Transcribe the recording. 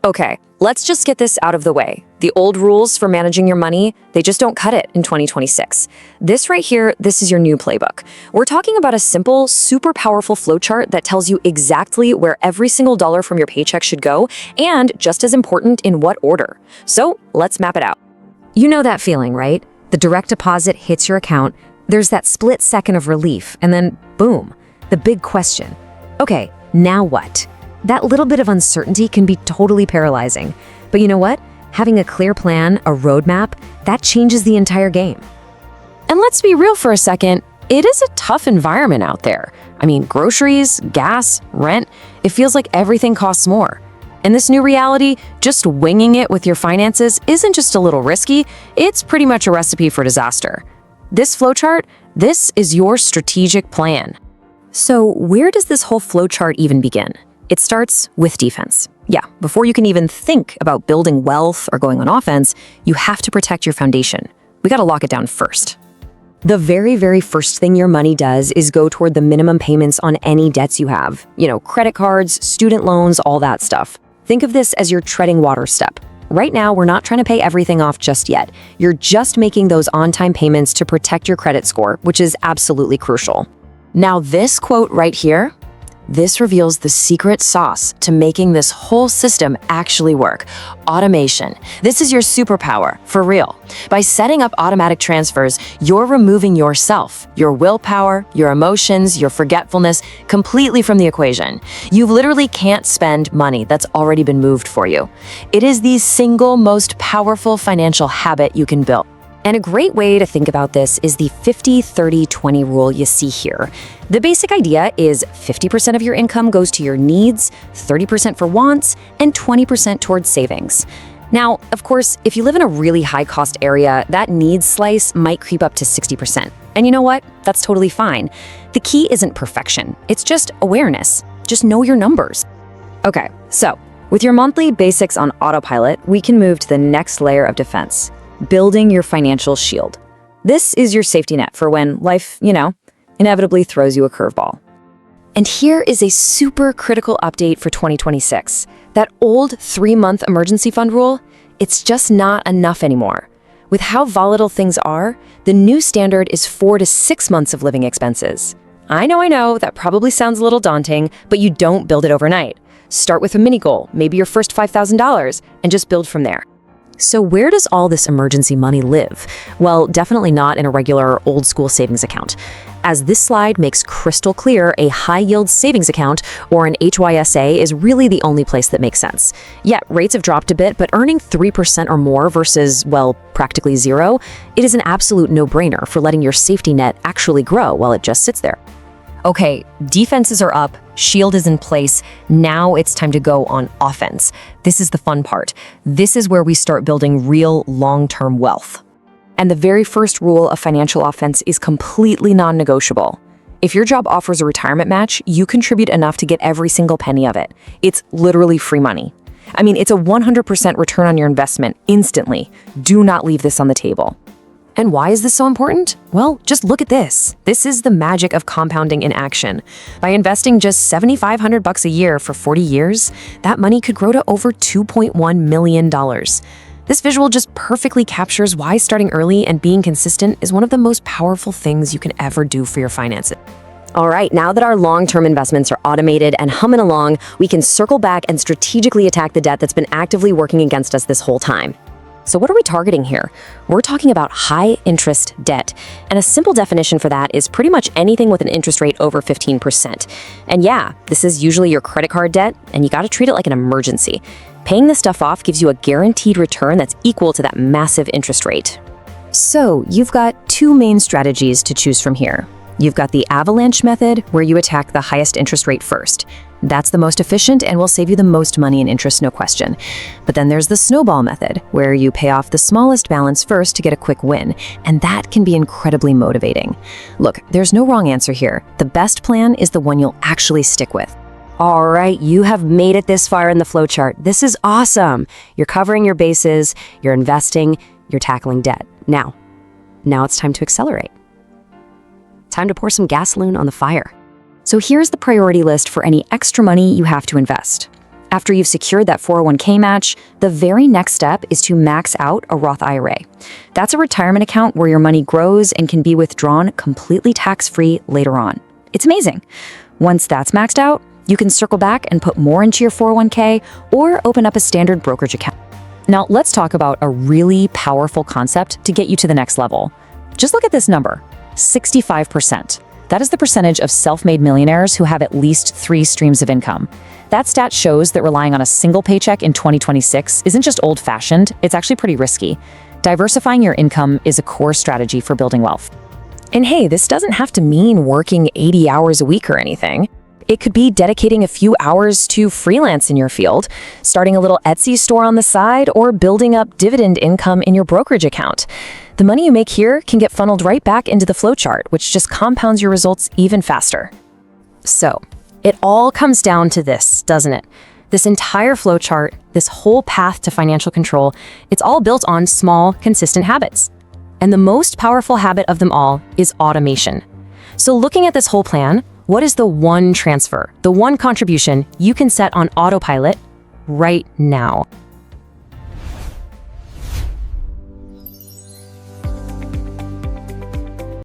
Okay, let's just get this out of the way. The old rules for managing your money, they just don't cut it in 2026. This right here, this is your new playbook. We're talking about a simple, super powerful flowchart that tells you exactly where every single dollar from your paycheck should go, and just as important, in what order. So let's map it out. You know that feeling, right? The direct deposit hits your account, there's that split second of relief, and then boom, the big question. Okay, now what? That little bit of uncertainty can be totally paralyzing. But you know what? Having a clear plan, a roadmap, that changes the entire game. And let's be real for a second, it is a tough environment out there. I mean, groceries, gas, rent, it feels like everything costs more. In this new reality, just winging it with your finances isn't just a little risky, it's pretty much a recipe for disaster. This flowchart, this is your strategic plan. So where does this whole flowchart even begin? It starts with defense. Yeah, before you can even think about building wealth or going on offense, you have to protect your foundation. We gotta lock it down first. The very, very first thing your money does is go toward the minimum payments on any debts you have. You know, credit cards, student loans, all that stuff. Think of this as your treading water step. Right now, we're not trying to pay everything off just yet. You're just making those on-time payments to protect your credit score, which is absolutely crucial. Now this quote right here, this reveals the secret sauce to making this whole system actually work. Automation. This is your superpower, for real. By setting up automatic transfers, you're removing yourself, your willpower, your emotions, your forgetfulness completely from the equation. You literally can't spend money that's already been moved for you. It is the single most powerful financial habit you can build. And a great way to think about this is the 50-30-20 rule you see here. The basic idea is 50% of your income goes to your needs, 30% for wants, and 20% towards savings. Now, of course, if you live in a really high-cost area, that needs slice might creep up to 60%. And you know what? That's totally fine. The key isn't perfection. It's just awareness. Just know your numbers. Okay, so with your monthly basics on autopilot, we can move to the next layer of defense. Building your financial shield. This is your safety net for when life, inevitably throws you a curveball. And here is a super critical update for 2026. That old 3-month emergency fund rule, it's just not enough anymore. With how volatile things are, the new standard is 4 to 6 months of living expenses. I know, that probably sounds a little daunting, but you don't build it overnight. Start with a mini goal, maybe your first $5,000, and just build from there. So where does all this emergency money live? Well, definitely not in a regular old-school savings account. As this slide makes crystal clear, a high-yield savings account, or an HYSA, is really the only place that makes sense. Yeah, rates have dropped a bit, but earning 3% or more versus, well, practically zero, it is an absolute no-brainer for letting your safety net actually grow while it just sits there. Okay, defenses are up, shield is in place, now it's time to go on offense. This is the fun part. This is where we start building real long-term wealth. And the very first rule of financial offense is completely non-negotiable. If your job offers a retirement match, you contribute enough to get every single penny of it. It's literally free money. I mean, it's a 100% return on your investment instantly. Do not leave this on the table. And why is this so important? Well, just look at this. This is the magic of compounding in action. By investing just $7,500 a year for 40 years, that money could grow to over $2.1 million. This visual just perfectly captures why starting early and being consistent is one of the most powerful things you can ever do for your finances. All right, now that our long-term investments are automated and humming along, we can circle back and strategically attack the debt that's been actively working against us this whole time. So what are we targeting here? We're talking about high-interest debt. And a simple definition for that is pretty much anything with an interest rate over 15%. And yeah, this is usually your credit card debt, and you gotta treat it like an emergency. Paying this stuff off gives you a guaranteed return that's equal to that massive interest rate. So you've got two main strategies to choose from here. You've got the avalanche method, where you attack the highest interest rate first. That's the most efficient and will save you the most money in interest, no question. But then there's the snowball method, where you pay off the smallest balance first to get a quick win, and that can be incredibly motivating. Look, there's no wrong answer here. The best plan is the one you'll actually stick with. All right, you have made it this far in the flowchart. This is awesome. You're covering your bases, you're investing, you're tackling debt. Now it's time to accelerate. Time to pour some gasoline on the fire. So here's the priority list for any extra money you have to invest. After you've secured that 401k match, the very next step is to max out a Roth IRA. That's a retirement account where your money grows and can be withdrawn completely tax-free later on. It's amazing. Once that's maxed out, you can circle back and put more into your 401k or open up a standard brokerage account. Now, let's talk about a really powerful concept to get you to the next level. Just look at this number, 65%. That is the percentage of self-made millionaires who have at least 3 streams of income. That stat shows that relying on a single paycheck in 2026 isn't just old-fashioned, it's actually pretty risky. Diversifying your income is a core strategy for building wealth. And hey, this doesn't have to mean working 80 hours a week or anything. It could be dedicating a few hours to freelance in your field, starting a little Etsy store on the side, or building up dividend income in your brokerage account. The money you make here can get funneled right back into the flowchart, which just compounds your results even faster. So, it all comes down to this, doesn't it? This entire flowchart, this whole path to financial control, it's all built on small, consistent habits. And the most powerful habit of them all is automation. So looking at this whole plan, what is the one transfer, the one contribution you can set on autopilot right now?